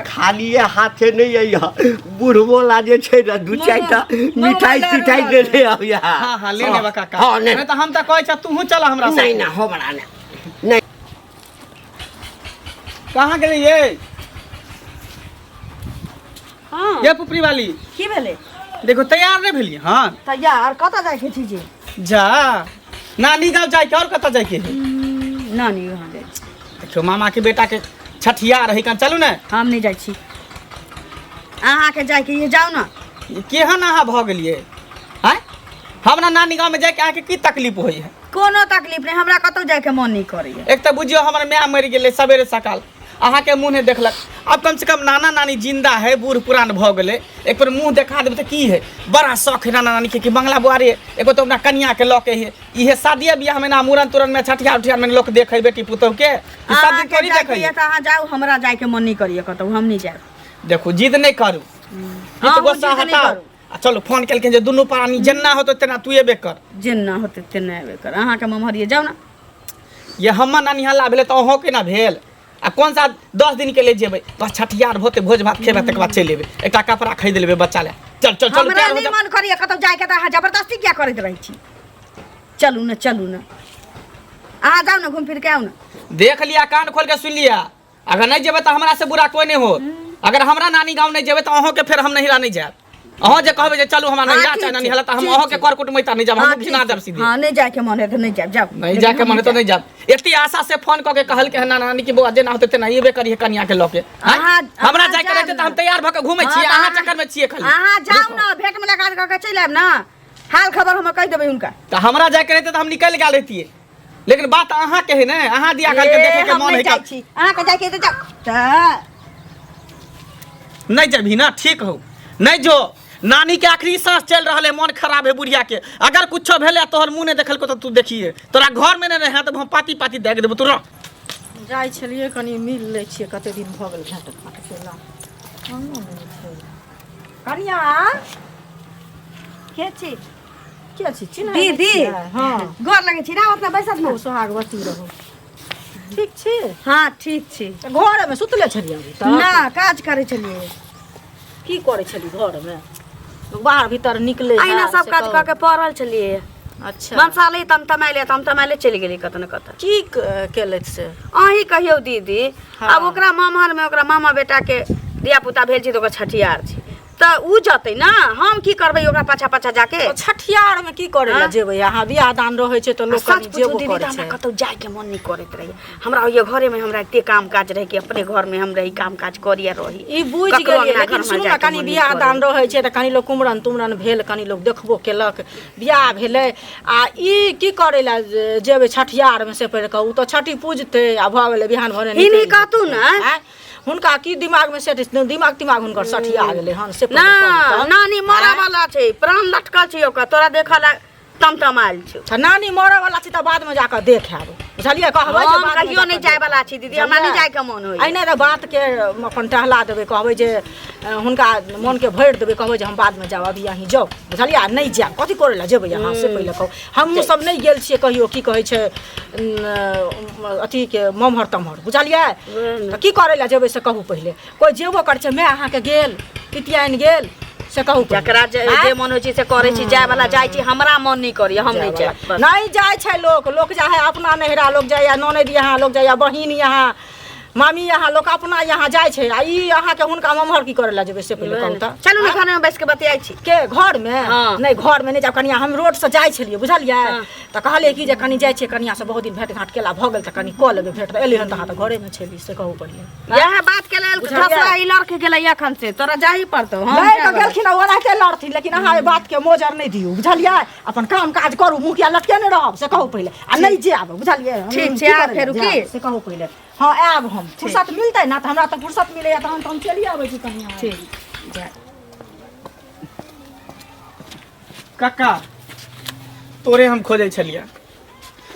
खाली हाथे नहीं आई बुढ़बो लाजे छे ना दू चारटा मिठाई पिठाई दे दे अब हां हां ले लेबा काका हां नहीं तो हम त कहै छ तू चल हमरा साथ नहीं ना हो बड़ा नहीं कहां गेली ये हां ये पुपरी वाली की भेले देखो तैयार नहीं भेली हां तैयार कत जाय के छी जे जा नानी गांव जाय के और कत जाय के है नानी वहां जाय देखो मामा के बेटा के छठिया रही कन चलू ना हम नहीं जाय छी अहाँ के जाय के ये जाओ ना केहन अहाँ भ गेलिए हैं हमरा नानी गांव में जाय के आके की तकलीफ होई है कोनो तकलीफ नहीं हमरा कतौ जाय के मन नहीं करैया एक तो बुझियो हमर माय मर गेले सवेरे सकाल अहाँ के मुंह नहीं देखलक अब कम से कम नाना नानी जिंदा है बूढ़ पुरान भ गेले एक बार मुंह देखा देबे त की है बड़ा शौक है नाना नानी के कि बंगला बुआरी एगो तो अपना कन्या के लके है इहे शादी बियाह में ना मूरन तुरन में छठिया उठिया में लोग देखे बेटी पुतोह के सब दिन करी देखे त अहाँ जाओ हमरा जाय के मन नहीं करिया कतौ हम नहीं जाय देखो जिद नहीं करू हां गुस्सा हटाओ चलो फोन केलके जे दुनू प्राणी जेना होतो तेना तू एबे कर जेना होते तेना एबे कर अहाँ के ममहरिए जाओ ना ये हमर नानी हल्ला भेले त अहो के ना भेल आ कौन सा 10 दिन के लिए जेबे बस छठियार होते भोज भात खेबे तक बाद चल लेबे एकटा कपड़ा खरीद लेबे बच्चा ले चल चल चल हमरा नहीं मन करिए कतौ जाय के त अहाँ जबरदस्ती क्या करत रही छी चलू ना अहाँ जाओ ना घूम फिर के आओ ना देख लिया कान खोल के सुन लिया अगर नहीं जेबे त हमरा से बुरा कोई नहीं हो अगर हमरा नानी गांव नहीं जेबे त अहो के फिर हम नहीं नहीं जाब अहो जे कहबे जे चलू हमरा नहीं जा नानी हला त हम अहो के करकुट मैता नहीं जाब हम घिना जाब सीधे हां नहीं जाय के मन है त नहीं जाब जाओ नहीं जा के मन है तो नहीं जाब एती आशा से फोन क के कहल के नाना नानी के बुआ जे ना होते तेना एबे करिए कन्या के लके हमरा जाय के रहते त हम तैयार भ के घूमे छी अहाँ चक्कर में छिए खाली अहाँ जाओ ना भेंट मुलाकात क के चल आब ना हाल खबर हम कह देबे हुनका त हमरा जाय के रहते त हम निकल गेल रहतिए लेकिन बात अहाँ के है ना अहाँ दिया करके देखे के मन है छी अहाँ के जाय के त जाओ नहीं जबी ना ठीक हो नहीं जो नानी के आखिरी सांस चल रहा है मन खराब है बुढ़िया के अगर कुछो भेले तोहर मुंह नहीं देखल को तो तू देखिए तोरा घर में नहीं रहे तो हम पाती पाती देख देबो तू जाय छलिए कनी मिल ले छिए कते दिन भ गेल भेंट फाट केला कनिया के छी के छी चिन्ह दीदी हां घर लगे छी ना अपना बैसत ना सोहागवती रहो ठीक छी हां ठीक छी घर में सुतले छलिए अभी त ना काज करे छलिए की करे छली घर में बाहर भीतर निकले आइना सब काज क के पड़ल छलिए अच्छा मनसाले तमतमाइले चली गेली कत न कत की केलत से अही कहियो दीदी अब ओकरा मामहर में ओकरा मामा बेटा के दिया पुता भेल छी तो ओकरा छठियार छी त उ जतै ना हम की करबै ओकरा पाछा पाछा जाके छठियार में की करे ला जेबै यहाँ बियाह दान रहै छै त लोग कनी जेबो करे छै कतौ जाय के मन नहीं करैत रही हमरा ये घरे में हमरा एते काम काज रहे कि अपने घर में हम रही काम काज करिया रही ई बुझ गेलिए लेकिन सुन ना कनी बियाह दान रहै छै त कनी लोग कुमरन तुमरन भेल कनी लोग देखबो केलक बियाह भेलै आ ई की करे ला जेबै छठियार में से पहिले कहू त छठी पूजते आ भ गेलै बिहान भरे ई नहीं कहतू ना हुनका की दिमाग में सेट दिमाग हुनकर सठिया गेलै हन से ना नानी मरा वाला छै प्राण लटकल छै ओकर तोरा देखला तमतमाइल छै नानी मरे वाला छै त बाद में जाकर देख आबो बुझलिए कहबै जे हम कहियो नहीं जाय वाला छी दीदी हमरा नहीं जाय के मन होय एने त बात के अपन टहला देबै कहबै जे हुनका मन के भरि देबै कहबै जे हम बाद में जाब अभी यहीं जाओ बुझलिए नहीं जाब कथि करे ला जेबै यहाँ से पहिले कहू हम सब नहीं गेल छियै कहियो की कहै छै अथी के ममहर तमहर बुझलिए त की करे ला जेबै से कहू पहिले कोई जेबो कर छै मैं अहाँ के गेल पितियान गेल से कहू जकरा जे मन होय छै से करे छी जाय वाला जाय छी हमरा मन नहीं करिय हम नहीं जाय नहीं जाय छै लोग जाय है अपना नहिरा लोग जाय है ननद यहाँ लोग जाय है बहिन यहाँ मामी यहाँ लोग अपना यहाँ जाय छै आ ई अहाँ के हुनका ममहर की करे ला जेबै से पहिले कहू त चलू ना घर में बैठ के बतियाई छी के घर में नहीं घर में नहीं जाब कनिया हम रोड से जाय छलिए बुझलिए त कहलिए कि जे कनी जाय छै कनिया से बहुत दिन भेंट घाट केला भ गेल त कनी क लेबे भेंट एली हन त हां त घरे में छली से कहू पड़िए यह बात के लेल फसला ई लड़के गेलै अखन से तोरा जाही पड़तो हम नहीं त गेलखिन ओना के लड़थि लेकिन अहाँ ए बात के मोजर नहीं दियौ बुझलिए अपन काम काज करू मुखिया लटके ने रहब से कहू पहिले आ नहीं जाब बुझलिए ठीक छै आ फेरू की से कहू पहिले हां आब हम फुर्सत मिलतै ना त हमरा त फुर्सत मिलै त हम चली आबै छी कनिया ठीक जा काका तोरे हम खोजे छलिया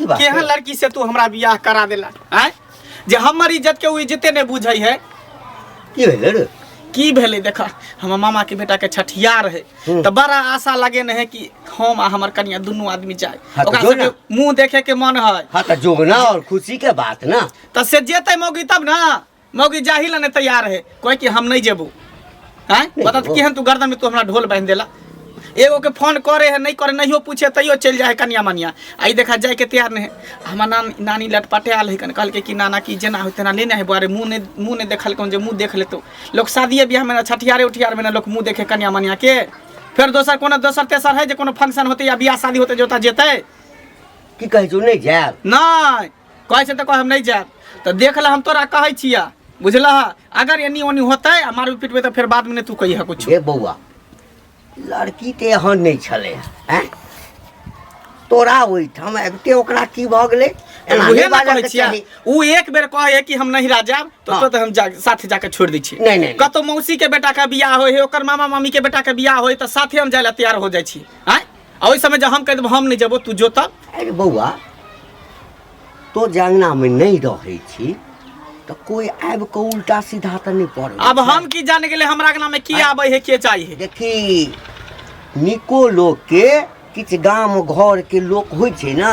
केहन लड़की से तू हमरा बियाह करा देला हैं जे हमर इज्जत के उ इज्जते नहीं बुझै है की भेलै रे की भेले देखा हमर मामा के बेटा के छठियार है तो बड़ा आशा लगे न है कि हम आ हमर कन्या दोनों आदमी जाए ओकरा सबके मुंह देखे के मन है हां त जोगना और खुशी के बात ना त से जेतै मौगी तब ना मौगी जाही ला नहीं तैयार है कोई कि हम नहीं जेबू हैं बता तो केहन तू गर्दन में तू हमरा ढोल बांध देला एगो के फोन करे है नहीं करे नहीं पूछे तैयो चल जाए कनिया मनिया आई देखा जाए के तैयार नहीं हमार नानी लटपटे आल है कहल के कि नाना की जना हो तना लेना है बारे मुँह नहीं देखल कौन जे मुँह देख ले तो लोग शादी ब्याह में छठियारे उठियार में लोग मुँह देखे कनिया मनिया के फिर दोसर कोनो दोसर तेसर है जे कोनो फंक्शन होते या बियाह शादी होते जोता जेते की कहै छौ नहीं जायब नहीं कहै छै तो हम नहीं जायब तो देख ला हम तोरा कहै छिया बुझला अगर एनी ओनी होते मारू पीटबे तो फिर बाद में तू कही कुछ ए बौआ लड़की ते एहन नहीं छले हैं तोरा ओइठाम एते ओकरा की भ गेलै एना उहे नहीं ना बाजऽ कहै के छिया चाही। उ एक बेर कहे कि हम नहीं जाब हाँ। तो हम साथे जाके छोड़ दै छी नहीं, नहीं। कतो मौसी के बेटा का बियाह होय है ओकर मामा मामी के बेटा के बियाह होय तो साथे हम जाय ला तैयार हो जाय छी हैं आ ओइ समय जब हम कह देब हम नहीं जेबो तू जो तब अरे बौआ तो जंगना में नहीं रहे छी तो कोई आब के उल्टा सीधा तो नहीं पड़े अब हम की जाने गेले हमरा के नाम में की आबै है के चाहिए देखी निको लोग के किछ गाम घर के लोग होइ छै ना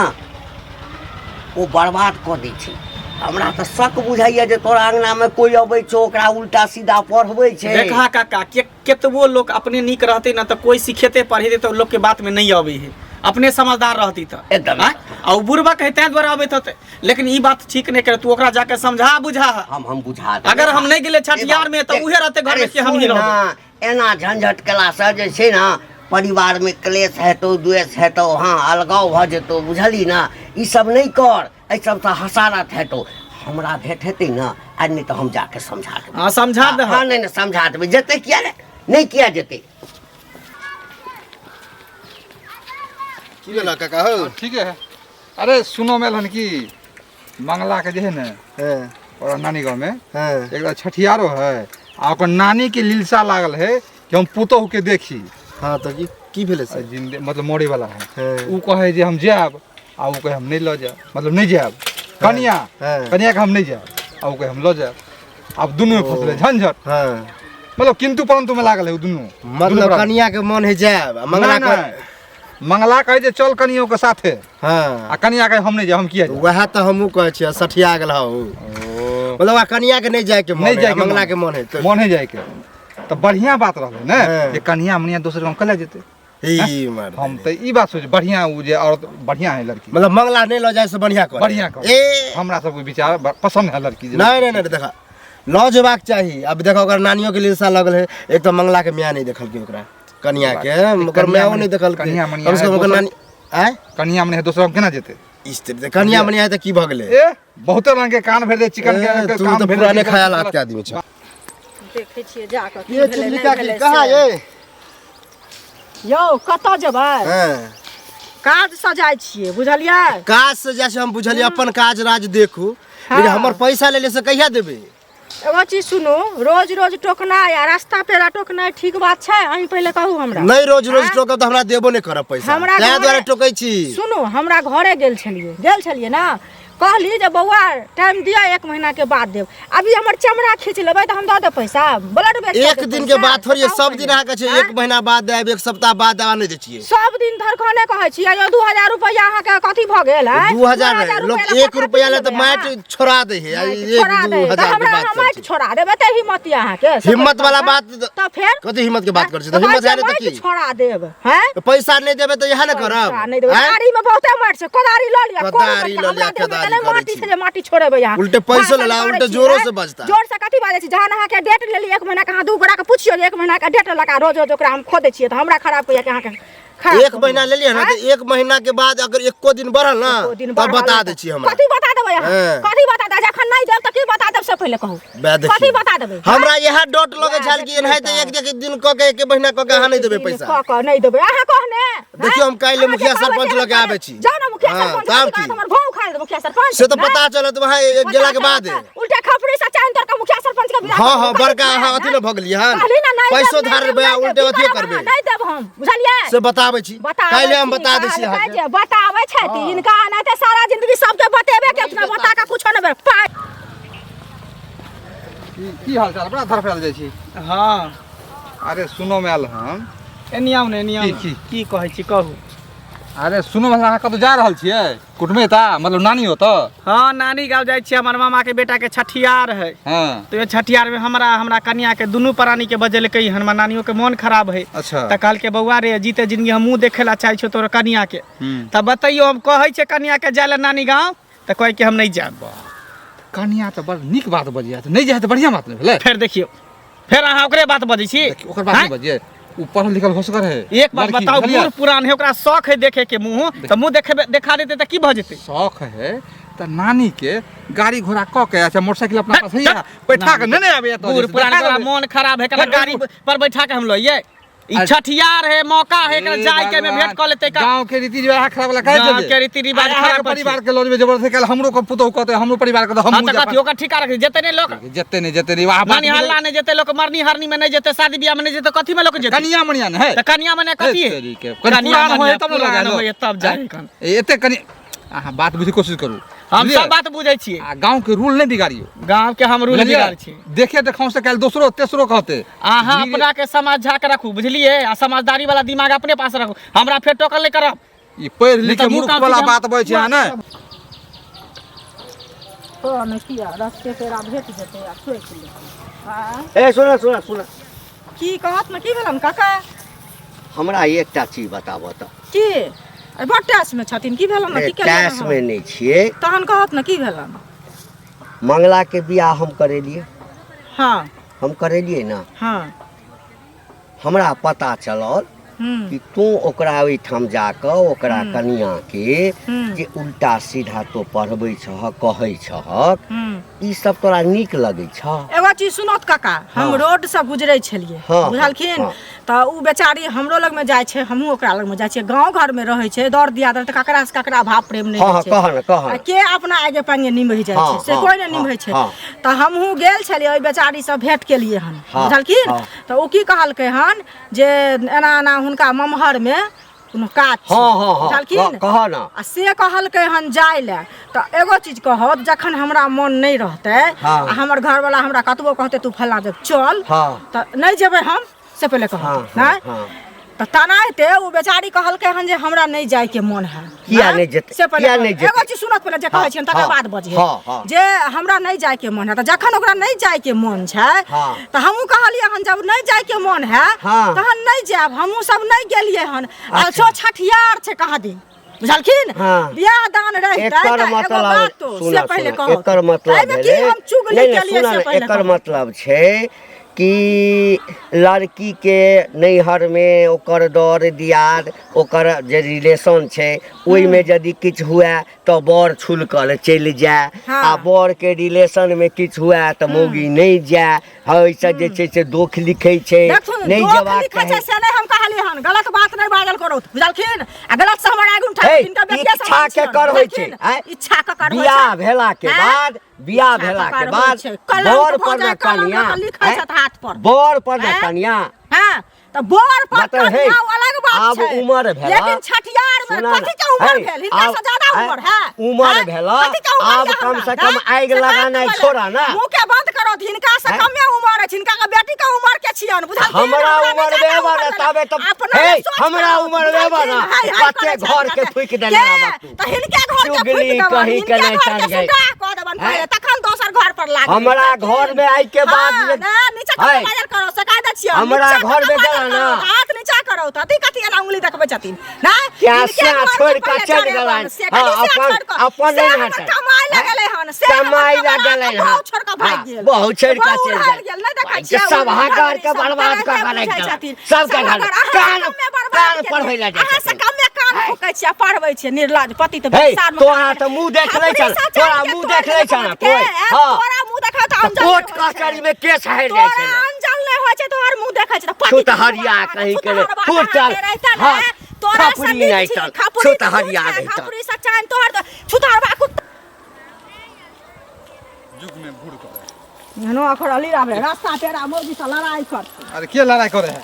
ओ बर्बाद कऽ दै छै हमरा तऽ शक बुझाइए जे तोरा अंगना में कोई अबै छौ ओकरा उल्टा सीधा पढ़बै छै देखा काका केतबो लोग अपने नीक रहते ना तो कोई सिखेते पढ़ेते तो लोग के बात में नहीं आवे है अपने समझदार रहती तो एकदम। और बुढ़बा कहते द्वारा अबैत होते लेकिन ई बात ठीक नहीं करे तू ओकरा जाके समझा बुझा हम बुझा देबै। अगर हम नहीं गेले छठियार में तो उहे रहते घर में कि हम ही सुन रहबे ना, एना झंझट केला से जे छै ना परिवार में क्लेश हेतौ द्वेष हेतौ हाँ अलगाव भऽ जेतौ बुझली ना ई सब नहीं कर एहि सब से हसारत हेतौ हमरा भेंट हेतै ना आज नहीं तो हम जाके समझा देबै हां समझा दे हाँ नहीं समझा देबै जेतै किया नहीं किया जेतै की भेला काका हो ठीक है अरे सुनो मेलहन की मंगला के जे है ना और नानी गाँव में एक छठियारो है आ ओकर नानी के लिलसा लागल है कि हम पुतोह के देखी हाँ तो की भेले से जिंदे मतलब मोड़े वाला है उ कहे जे हम जाब आ उ कहे हम नहीं ल जाब मतलब नहीं जाब कनिया कनिया के हम नहीं जाब आ उ कहे हम ल जाब अब दुनू में फसले झंझट मतलब किंतु परंतु में लागल है उ दुनू मतलब कनिया के मन है जाब मंगला के मंगला कहे जे चल कनियो के साथे हाँ आ कनिया कहे हम नहीं जाब हम किया जाब वह तो हमहू कहे छियै सठिया गेल हौ मतलब आ कनिया के नहीं जाए के मन नहीं जाए है, के मंगला के मन है तो मन है जाए के तो बढ़िया बात रहले ने हाँ। जे कन्या मनिया दोसर गांव कले जेते ई मर हम तो ई बात सोच बढ़िया उ जे औरत बढ़िया है लड़की मतलब मंगला नहीं लो जाए से बढ़िया कर बढ़िया कर ए हमरा सब के विचार पसंद है लड़की जे नहीं नहीं नहीं देखा लॉ जेबाक चाहिए अब देखो अगर नानियों के लिए लगल है एक तो मंगला के मियाँ नहीं देखल के ओकरा कनिया के ओकर मियाँ नहीं देखल के कनिया मनिया कम से कम ओकर नानी आय कन्या मनिया दोसर गांव केना जेते स्त्री कनिया मनिया है तो की भ गेले ए बहुत रंग के कान भर दे चिकन के तू तो पुराने ख्यालात के आदमी छ देखै छियै जाकऽ की ये भेलै चिल्लिका नहि भेलै की कहाँ से। ये यौ कतऽ जेबै हाँ काज सजाइ छियै बुझलियै काज से जैसे हम बुझलिए अपन काज राज देखू लेकिन हाँ। हमर पैसा ले से कहिया देबे एगो चीज सुनू रोज रोज टोकनाइ आ रास्ता पेरा टोकनाइ ठीक बात छै अहीं पहिले कहू हमरा नहीं रोज रोज हाँ? टोकब तो हमरा देबो नहीं करब पैसा हमरा तै घरे- द्वारा टोकै छी सुनू हमरा घरे गेल छलियै ना कहली जे बौआ टाइम दिया 1 महीना के बाद देब अभी हमर चमड़ा खींच लेबै तो हम दऽ देब पैसा ब्लड बेच एक दिन के बाद थोड़ी सब दिन अहाँ के छै 1 महीना बाद देब 1 सप्ताह बाद दवा नहीं दै छियै सब दिन धरखने कहै छियै यो 2000 रुपया अहाँ के कथी भ गेल है 2000 लोग 1 रुपया ले तो माइट छोड़ा दे है 1-2 हजार के बात माइट छोड़ा देबै त हिम्मत या अहाँ के हिम्मत वाला बात तो फिर कथी हिम्मत के बात कर छी तो हिम्मत है तो की छोड़ा देब हैं तो पैसा नहीं देबे तो यह ना करब नहीं देबै हैं? गाड़ी में बहुते माइट छै कोदारी ल लिया कोदारी ल लिया, कोदारी करै माटी छी। से जे माटी छोड़ेबै यहाँ उल्टे पैसो लेला, उल्टे जोरो से बजता। जोर से कथी बाजै छी जहां अहाँ के डेट लेली 1 महीना के अहाँ दू गोरा के पूछियो जे 1 महीना के डेट लगा रोज रोज ओकरा हम खोदै छियै त हमरा खराब होइया कि अहाँ के खराब 1 महीना ले लिया ना तो 1 महीना के बाद अगर एको दिन बढ़ल ना तब बता दे छी हमरा कथी बता देबै अहाँ हाँ। कथी बता दे जखन नहीं देब त की बता देब से पहिले कहू बे देखिए। कथी बता देबै हमरा यह डोट लगे छल कि एनाहे तो एक दिन क के 1 महीना क के अहाँ नहीं देबे पैसा क नहीं देबै अहाँ कहने देखियो हम काल्हि मुखिया सरपंच लगे आबै छी जाओ ना मुखिया हाँ, सरपंच तब लगे की? हमर भाव खा दे मुखिया सरपंच से तो पता चलत वहां गेला के बाद उल्टा खपड़ी से चाइन तोर का मुखिया सरपंच के बिना हां हां बड़का अहाँ अथी न भ गेलिए हन कहली ना नहीं पैसो देब, धार नहीं बया देब, उल्टे नहीं अथियो देब, करबे नहीं देब हम बुझलिए से बताबै छी काल्हि हम बता दै छी अहाँ के के बताबै छै त इनका एनाते सारा जिंदगी सबके बतेबे के अपना बता का कुछो न बे पाइ की हाल चाल बड़ा धरफड़ल जाइ छी हाँ अरे सुनो मेल हम एनियाम ने एनियाम की? की कहै छी कहू अरे सुनो मतलब अहाँ कतौ जा रहल छियै कुटुम्बे ता मतलब नानी हो तो हाँ नानी गाँव जाइ छियै हमर मामा के बेटा के छठियार है हाँ तो ये छठियार में हमरा कन्या के दुनू प्राणी के बजेलकै हमर नानियों के मन खराब है अच्छा त कहल के बउआ रे जीते जिंदगी हम मुंह देखे ला चाहे छो तोर कन्या के त बताइयो हम कहै छै कन्या के जाय ला नानी गाँव त कहे कि हम नहीं जाब कन्या तो बड़ नीक बात बजिया तो नहीं जाए तो बढ़िया बात नहीं भेलै फिर देखियो फिर अहाँ ओकरे बात बजै छी ओकर बात नहीं बजिए ऊ पढ़ल लिखल होसगर है एक बात बताओ बूढ़ पुरान है ओकरा शौक है देखे के मुंह त मुंह देखा देते त की भ जेतै शौक है तो नानी के गाड़ी घोड़ा क के अच्छा मोटरसाइकिल अपना पास है बैठा के नहीं आबे तो बूढ़ पुरान का मन खराब है कला गाड़ी पर बैठा के हम लइए ई छठियार है मौका है एकरा जाय के में भेंट क लेते का गांव के रीति रिवाज खराब वाला कह गाँव के रीति रिवाज खराब परिवार के लोग में जबरदस्ती कल हमरो को पुतो कहते हमरो परिवार के हम कथी ओकर ठिका रख जते ने लोग जते नहीं वाह मानी हल्ला नहीं जते लोग मरनी हरनी में नहीं जते शादी ब्याह में नहीं जते कथी में लोग जते कन्या मनिया है त कन्या में कथी है कन्या होय तब पुरान होय तब जाय कन एते कन्या अहाँ बात बुझे कोशिश करू हम सब बात बुझै छियै गांव के रूल नहीं बिगाड़ियो गांव के हम रूल बिगाड़ छी देखे देखाओ से कल दूसरो तेसरो कहते अहाँ अपना के समझा के रखू बुझलिए आ समझदारी वाला दिमाग अपने पास रखू हमरा फेर टोकल नहीं करब ई पढ़ लिख के मूर्ख वाला बात बजै छै ना तो न किया रास्ते पेरा भेट जेतै आ सोच ले हां ए सुन की कहत न की भेलन काका हमरा एकटा चीज बताबऽ त की अरे बट्टास में छथिन की भेलन की केलन टैक्स में नहीं छिए तहन कहत न की भेलन मंगला के बियाह हम करेलिए हां हम करेलिए ना हां हमरा पता चलल कि तू ओकरा ओहिठाम जाकऽ ओकरा कनिया के जे उल्टा सीधा तो पढ़बै छह कहै छह ई सब तोरा नीक लगै छ एगो चीज सुनत काका हम रोड से गुजरै छलिए बुझलखिन त उ बेचारी हमरो लग में जाय छै हमहू ओकरा लग में जाय छियै गांव घर में रहै छै दर दिया त ककरा से ककरा भाव प्रेम नहीं छै कह के अपना आगे पांगे निमहि जाय छै से कोई नहीं निमहि छै त हमहू गेल छलिए ओइ बेचारी से भेंट केलिए हन बुझलखिन त उ की कहलकै हन जे एना एना हुनका ममहर में कोनो काज छै बुझलखिन कह ना आ से कहलकै हन जाय ले त एगो चीज कहत जखन हमरा मन नहीं रहतै आ हमर घर वाला हमरा कतबो कहते तू फला जब चल त नहीं जेबै हम से पहले कहत नहीं त तनाइते उ बेचारी कहलकै हन जे हमरा नहीं जाय के मन है किया नहीं जेतै से किया नहीं जेतै एगो चीज सुनत पहले जे कहै छियन तकर बाद बजे जे हमरा नहीं जाय के मन है त जखन ओकरा नहीं जाय के मन छै त हमहू कहलिए हन जब नहीं जाय के मन है तहन नहीं जाब हमहू सब नहीं गेलिए हन आ छो छठियार छै कहा दिन बुझलखिन बियाह दान रहतै एकर मतलब से पहले कहू एकर मतलब की हम चुगली केलिए से पहले एकर मतलब छै कि लड़की के नैहर में ओकर दर दियाद ओकर जे रिलेशन छै ओइ में यदि किछ हुए तो बर छुलकल चल जाए आ बर के रिलेशन में किछ हुए तो मौगी नहीं जाए ऐसा जे छै से दोख लिखै छै नहीं जवाब कहै से नहीं हम कहलिए हन गलत बात नहीं बाजल करो बुझलखिन आ गलत से हमर आगु उठा इनका बेटिया इच्छा के करबै छै इच्छा के करबै बियाह भेला के बाद बर पर न कनिया लिखै छै हाथ पर बर पर न कनिया हां त बर पर कनिया अलग बात अब छै उम्र भेला लेकिन छठियार में कथि के उम्र भेल इनका से ज्यादा उम्र है उम्र भेला अब कम से कम आग लगाना छोड़ा ना मुंह के बंद करो हिनका से कमे उम्र है हिनका के बेटी के उम्र के छियन बुझल हमरा उम्र बेबा ना तबे तो हमरा उम्र बेबा ना कते घर के फुक देले बाबू त हिनका घर के फुक देबा कहीं के नहीं चल गए क देबन पहले तखन दोसर घर पर लाग हमरा घर में आई के बाद नीचे बाजल करो शिकायत छियन हमरा घर में गेला ना हाथ नीचा करो त कथि एना उंगली देखबै छथिन ना क्या से छोड़ के चल गेला हां अपन नहीं हट कमाई लगले हन से कमाई लगले हन बहुत छोड़ के भाग गेल बहुत छोड़ के चल गेल नहीं देखै छियै सब हाकार के बर्बाद कर के सब के घर कान पढ़ै ला अहाँ से कमे कान फुकै छियै पढ़बै छियै निर्लज पति त संसार में तोरा त मुंह देख ले चल तोरा मुंह देख ले चल कोई हां तोरा मुंह देखा त हम कोर्ट कचहरी में केस हार जाय छै अंजल नहीं होय छै तोहर मुंह देखै छै त पति छूत हरिया कहीं के फुटल हां तोरा खपरी नहीं चल छूत हरिया गई खपरी सचान तोहर छुतारबा कुत्ता जुग में भूड़ कर ननो अखर अली रामे रास्ता तेरा मोदी से लड़ाई कर अरे के लड़ाई करे है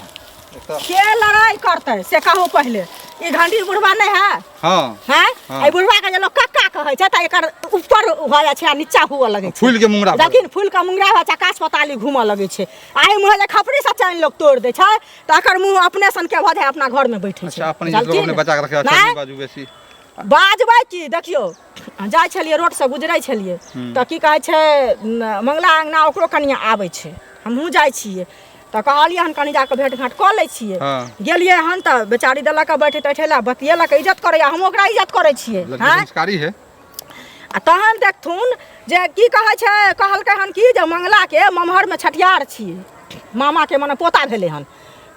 के लड़ाई करते से कहो पहले ये घंटी बुढ़वा नहीं है हां हैं हाँ। ए बुढ़वा के जे लोग कक्का कहै छै त एकर ऊपर हो जाइ छै आ नीचा हुआ लगे छै फूल के मुंगरा पर। लेकिन फूल का मुंगरा हो आकाश पताली घूमऽ लगे छै आइ मुँह जे खपरी से चैन लोग तोड़ दै छै त एकर मुंह अपने सन के भ जाय अपना घर में बैठे छै अच्छा अपने जे लोग अपने बचा के रखे अच्छा नहीं? नहीं बाजू बेसी बाजबै की देखियो जाइ छलियै रोड से गुजरै छलियै तऽ की कहै छै मंगला अंगना ओकरो कनिया आबै छै हमहूँ जाइ छियै तऽ कहलियै हन कनि जाके भेंट घाट कऽ लै छियै हाँ। गेलियै हन तऽ बेचारी देलक बैठे तैठेला बतिएलक इज्जत करैया हम ओकरा इज्जत करै छियै लड़की हैं संस्कारी है आ तहन देखथुन जे की कहै छै कहलकै हन कि जे मंगलाके ममहरमे छठियार छियै मामाके मने पोता भेलै हन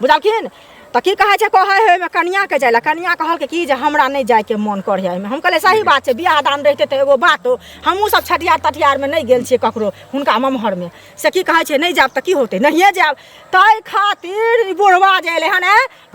बुझलखिन तऽ की कहै छै कहै है ओहिमे कनियाके जाइ लए कनिया कहलकै कि जे हमरा नहि जायके मोन करैए एहिमे हम कहलियै सही बात छै बियाह दान रहितै तऽ एगो बात हो हमहूँ सब छठियार तठियारमे नहीं गेल छियै ककरो हुनका ममहरमे से की कहै छै नहीं जायब तऽ की होतै नहिए जायब ताहि खातिर ई बुढ़वा जे एलै हन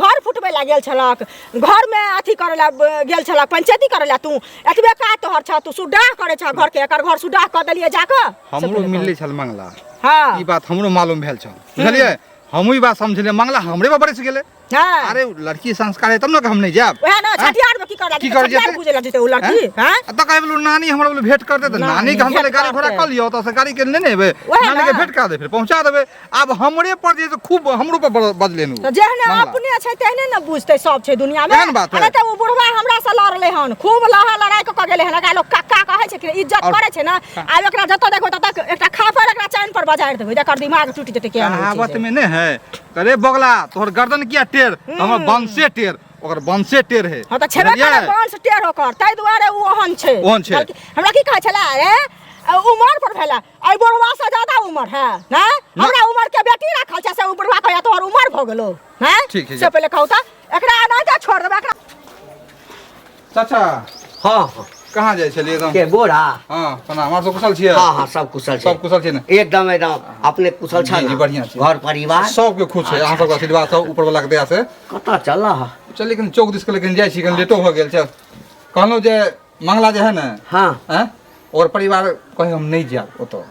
घर फुटबै लए गेल छलक घरमे अथी करै लए गेल छलक पंचायती करै लए तू एतबे का तोहर छ तू सुडाह करै छ घरके एकर घर सुडाह कऽ देलियै जाकऽ हमरो मिलले छल मंगला हाँ ई बात हमरो मालूम भेल छल बुझलिए हमहू ई बात समझलिए मंगला हमरे पर बरस गेले हाँ अरे लड़की संस्कार है तब ना कि हम नहीं जाब वएह ना छठियार में की कर की कर जेतै? बुझे जेतै ओ लड़की हैं त कहे बोलू नानी हमरा बोलू भेंट कर दे त नानी के हम भेंट बोले गाड़ी घोड़ा करतै। कर लियो त गाड़ी के लेने एबे वएह नानी के ना। भेंट कर दे फिर पहुंचा देबे अब हमरे पर जे तो खूब हमरो पर बदलेनु तो जेहने अपने छै तेहने न बुझतै सब छै दुनिया में एहन बात है। अरे त ओ बुढ़वा हमरा से लड़ले हन खूब लहा लड़ाई क गेले हन एकरा लोग कक्का कहै छै कि इज्जत और- करे छै ना आब एकरा जत देखो तत एकटा खापर एकरा चैन पर बजारि देबै एकर दिमाग टूटि जेतै के कहावत में ने है अरे बगला तोहर गर्दन किया टेढ़ हमर वंशे टेढ़ ओकर वंशे टेढ़ है हां त छेबे करे बांस टेढ़ होकर ताहि दुआरे ओ ओहन छै ओहन छै। बल्कि हमरा की कहै छला रे उमर पर भेला आई बुढ़वा से ज्यादा उमर है ना हमरा उमर के बेटी राखल छै से ओ बुढ़वा कहया तोहर उमर भ गेलो हैं ठीक है, से पहले कहू त एकरा एनाहिते छोड़ देबै एकरा चाचा हाँ हाँ कहाँ जाय छलिए एकदम के बोरा हां प्रणाम आप सब कुशल छियै हाँ हाँ सब कुशल छै सब कुशल छियै ने एकदम एकदम अपने कुशल छ जी, जी, बढ़िया छै। घर परिवार सबके खुश है अहाँ सबके आशीर्वाद सब ऊपर वाला के दया से कतऽ चला है चल लेकिन चौक दिस के लेकिन जाइ छी कनि लेटो हो गेल छै कहलहुँ जे मंगला जे है ने हाँ हैं और परिवार कहे हम नहीं जाब ओतऽ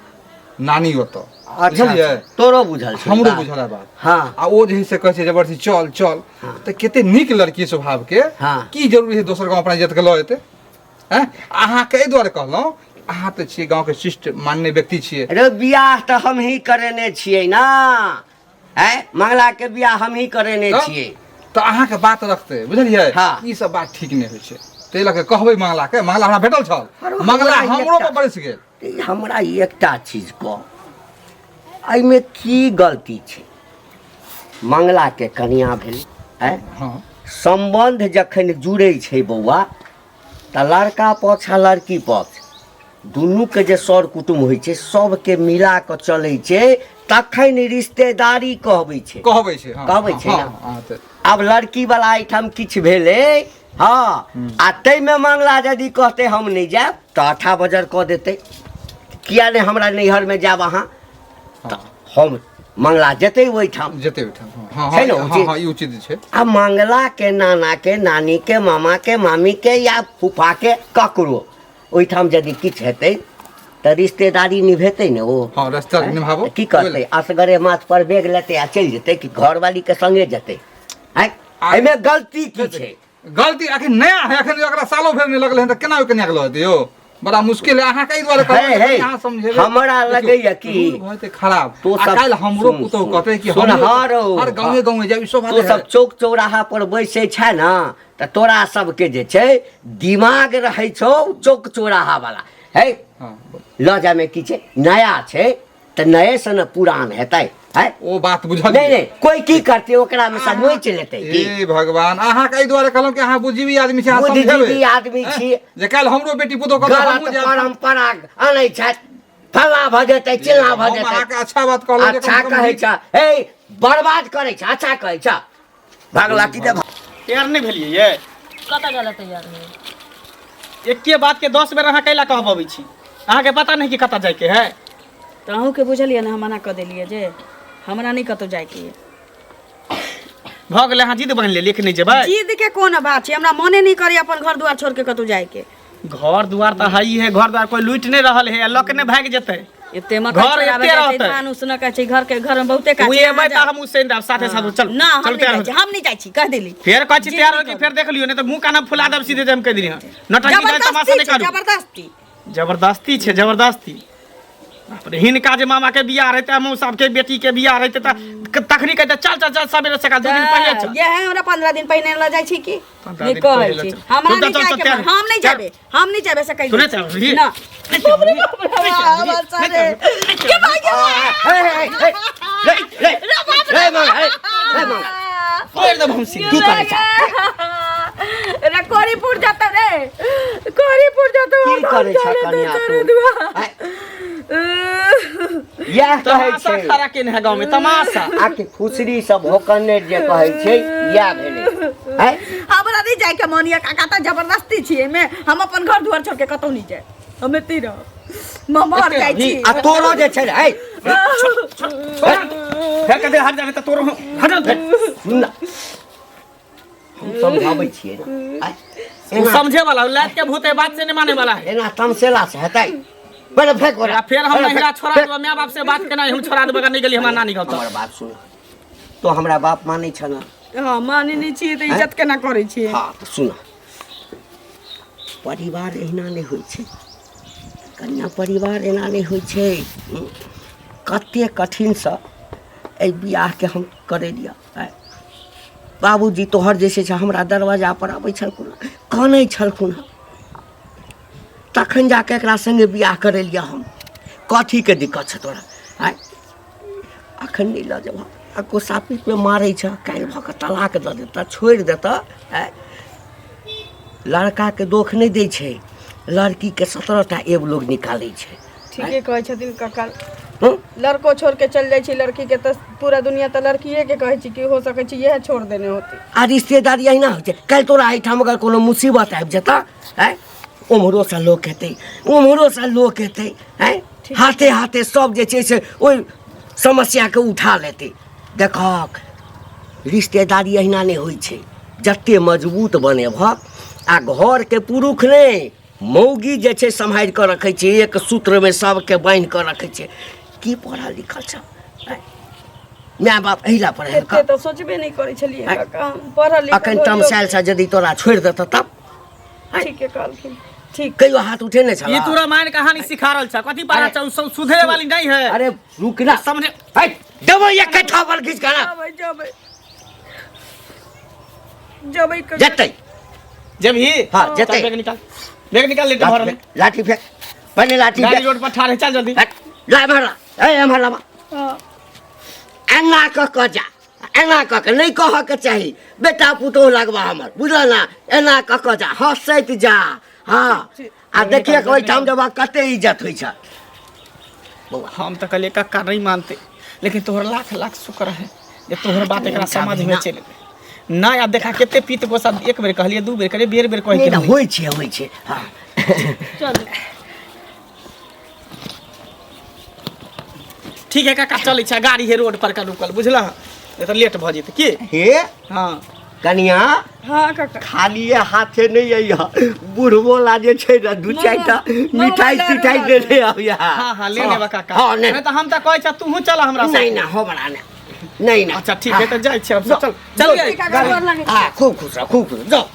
नानी ओतऽ अच्छा बुझलियै तोरो बुझल छै हमरो बात। बुझल है बात हाँ आ ओ जे है से कहै छै जबरदस्ती चल चल तऽ कते नीक लड़की स्वभाव के हाँ। की जरूरी है दोसर गांव अपना इज्जत के लऽ एतै हैं अहाँ के एहि दुआरे कहलहुँ अहाँ तऽ छियै गांव के शिष्ट मान्य व्यक्ति छियै अरे बियाह तऽ हम ही करेने छियै ना है मंगला के बियाह हम ही करेने तऽ? छियै तऽ अहाँके बात रखतै बुझलियै हाँ। ई सब बात ठीक नहि होइ छै ताहि लऽ के कहबै मंगला के मंगला हमरा भेटल छल अरे मंगला हमरा हमरो एकटा- पर बरसि गेल ई हमरा एकटा चीज कह एहिमे की गलती छै मंगला के कनिया भेल है हाँ संबंध जखन जुड़ै छै बौआ तऽ लड़का पक्ष आ लड़की पक्ष दुनूके जे सर कुटुम होइ छै सबके मिला कऽ चलै छै तखन रिश्तेदारी कहबै छै कहबै छै हाँ कहबै हाँ, छै हाँ, ना। हाँ, तऽ आब लड़की वाला एहिठाम किछु भेलै हाँ आ ताहिमे मंगला यदि कहतै हम नहि जायब तऽ अठा बजर कऽ देतै किया नहि हमरा नैहरमे जायब अहाँ तऽ हम मंगला जेतै ओहिठाम जेतै ओहिठाम हाँ छै हाँ ने हाँ उचित? हाँ ई उचित छै आ मंगला के नाना के नानी के मामा के मामी के या फूफा के ककरो ओहिठाम यदि किछु हेतै तऽ रिश्तेदारी निभेतै ने ओ हाँ रास्ता हैं? निभाबो तऽ की करतै असगरे माथ पर बैग लेतै आ चलि जेतै कि घरवाली के संगे जेतै हैं? एहिमे गलती की छै गलती अखन नया है अखन एकरा सालो भरि नहि लगले हन तऽ केना कन्या के लऽ जेतै यौ बड़ा मुश्किल है अहाँ कई दुआरे हे, हे, अहाँ समझेबै हमरा लगैया कि रूल भऽ जेतै खराब तो आ सब काल्हि हमरो सुन, पुतहु सुन, कहतै कि सुन, हमरो हरो, हर गाँवे गाँवे जाबी शोभा तो सब चौक चौराहा पर बैसे छै ने तऽ तोरा सबके जे छै दिमाग रहै छौ चौक चौराहा वाला है हाँ लऽ जामे की छै नया छै तऽ नए से न पुरान हेतै है ओ बात बुझल नहीं नहीं कोई की करते ओकरा में सब नोच लेते की ए भगवान अहाँ कई दुआरे कहलहुँ कि अहाँ बुझिबी आदमी छी अहाँ बुद्धिजीवी समझेबै आदमी छी जे काल्हि हमरो बेटी पुतहु कहतै हमहूँ गलत जायब परंपरा आनै छथि फल्ला भऽ जेतै चिल्ला भऽ हम अहाँके जेतै अच्छा बात कहलहुँ जे अच्छा कम से कम कहै नीक- छ हे बर्बाद करै छ अच्छा कहै छ भगला की दे तैयार नहीं भेलिए ये कतऽ गेल तैयार एके बात के 10 बेर अहाँ कैला कहबबै छी अहाँ के पता नहीं कि कतऽ जाय के है तऽ अहूँके बुझलियै ने हम मना कऽ देलियै जे हमरा नहीं कतौ जायके ये भऽ गेलै अहाँ जिद बन ले लेके नहीं जेबै जिद के कोन बात छै हमरा मने नहीं करी अपन घर दुआर छोड़ के कतौ जायके घर दुआर तऽ हई है घर दुआर कोई लूट नहीं रहल है लऽ के नहीं भाग जेतै एते घर मकई चलावे एते जाय छै रहतै। धान उसना कहै छै घर में बहुते काज उहे मैं त हम उसे साथे साथ चल ना हम चल नहीं तैयार जाय हो छी जा। हम नहीं जाय छी कह देली फिर कहै छी तैयार हो कि फिर देख लियो नहीं तो मुंह काना फुला देब सीधे हम कह दिली नटंकी करे तमाशा नहीं करू। जबरदस्ती जबरदस्ती छै जबरदस्ती। बाप रे हिनका जे मामा के बियाह रहते हम सबके बेटी के बियाह रहते त तखनी कहते चल चल चल सवेरे सकाल 2 दिन पहले चल। ये है हमरा 15 दिन पहिने ल जाय छी की 15 ये दिन कहै पहिले छी चल। हमरा चल, नहीं चल, जाय चल, के तैयार। हम नहीं जाबे से कहि तू नहीं चल, ये। ना के भाई फोड़ देब हम सीधे। की करे छा रे कोरीपुर जाता रे कोरीपुर जाता की करे छा कन्या तू यह कहै तमाशा छै खड़ा केने है गांव में तमाशा। आके फुसरी सब भोकने जे कहै छै यह भेलै है। हमरा नहीं जाय के मोनिया काका त जबरदस्ती छिए में हम अपन घर दुआर छोड़ के कतौ नहीं जाय हमें तीर ममर जाय छी आ तोरो जे छै है फिर कहते हट जाने त तोरो हट जा। सुन ना, हम समझाबै छियै ना तू समझे वाला लात के भूते बात से नहीं माने वाला है। एना तमसेला से हेतै पहिले फेंक ओरा फिर हम नहिरा छोड़ा देबा माय बाप से बात केना हम छोड़ा देबा नहीं गेली हमरा नानी घर हमर बात सुन तो हमरा बाप मानै छ ना। हां माने नहीं छी त इज्जत केना करै छी हाँ तो सुन परिवार एहना नहीं होइ छै कन्या परिवार एना नहीं होइ छै। कते कठिन से एहि बियाह के हम करेलिया बाबूजी तोहर जे छै हमरा दरवाजा पर आबै छलखुन कानै छलखुन तखन जाके एकरा संगे बियाह करेलिया हम। कथी के दिक्कत छै तोरा आय अखन नहीं लऽ जेबह आ कोसापिट में मारै छ काल्हि भऽ कऽ तलाक दऽ देता छोड़ि देता आय लड़का के दोख नहीं दै छै लड़की के 17टा एब लोग निकालै छै। ठीके कहै छथिन काका हँ? लड़को छोड़ के चल जाय छी लड़की के त पूरा दुनिया त लड़कीए के कहै छी कि हो सकै छी यह छोड़ देने होती आ रिश्तेदारी अहिना होइ छै काल्हि तोरा एहिठाम अगर कोनो मुसीबत आबि जेता आय उम्हरो से लोक हेतै उम्हरो से लोक हेतै आय हाथे हाथे सब जे छै से ओहि समस्या के उठा लेतै। देखक रिश्तेदारी अहिना नहीं होइ छै जते मजबूत बनेबह आ घर के पुरुष नहीं मौगी जे छै सम्हारि कऽ रखै छै एक सूत्र में सबके बान्हि कऽ रखै छै। की पढ़ल लिखल छ माय बाप एहिला पढ़े एते तो सोचबे नहीं करै छलिए काका हम पढ़ल लिखल अखन तमसाइल से यदि तोरा छोड़ि देता तब ठीके कहलखिन ठीक कहियो हाथ उठे नहीं ये छला। तू रामायण कहानी सिखा रहल छ कथी पारा चौ सुधरे वाली नहीं है। अरे रुक ना समझे है देबो एक कट्ठा पर खींच के ना जबै जबै जतै जब ही हाँ, चल, जते। बैग निकाल ले घर में लाठी फेंक पहले लाठी गाड़ी फेंक रोड पर ठाड़ है चल जल्दी। ला मारा ए मारा एना कऽ जा एना कऽ नहीं कह के चाही बेटा पुतोह लगबा हमर बुझल ना एना कऽ जा हंसैत जा। हाँ आ देखिए कि ओहिठाम जब कते इज्जत होइ छै। हम तो कहलिए कक्का नहीं मानते लेकिन तोहर लाख लाख शुक्र है जे तोहर बात एकरा समझ में चल ना आ देखा केते पीत गोसा एक बेर कहलिए दू बेर कहलिए बेर बेर कहै नहीं के ना नहीं। होइ छै हाँ चल ठीक है काका चलै छै गाड़ी है रोड पर का रुकल बुझला नहीं तो लेट भ जेतै की। हे हाँ कनिया हां काका खाली हाथे नहीं अइहा बुढ़बो ला जे छै ना दू चारि टा मिठाई तिठाई दे दे अबिया। हाँ हाँ ले लेबा काका हाँ नहीं तो हम तो कहै छ तू चल हमरा नहीं साथ। ना हो बड़ा नहीं ना अच्छा ठीक है तो जाय छी अब चल चल काका गोर लागे हाँ खूब खुश रह जाओ।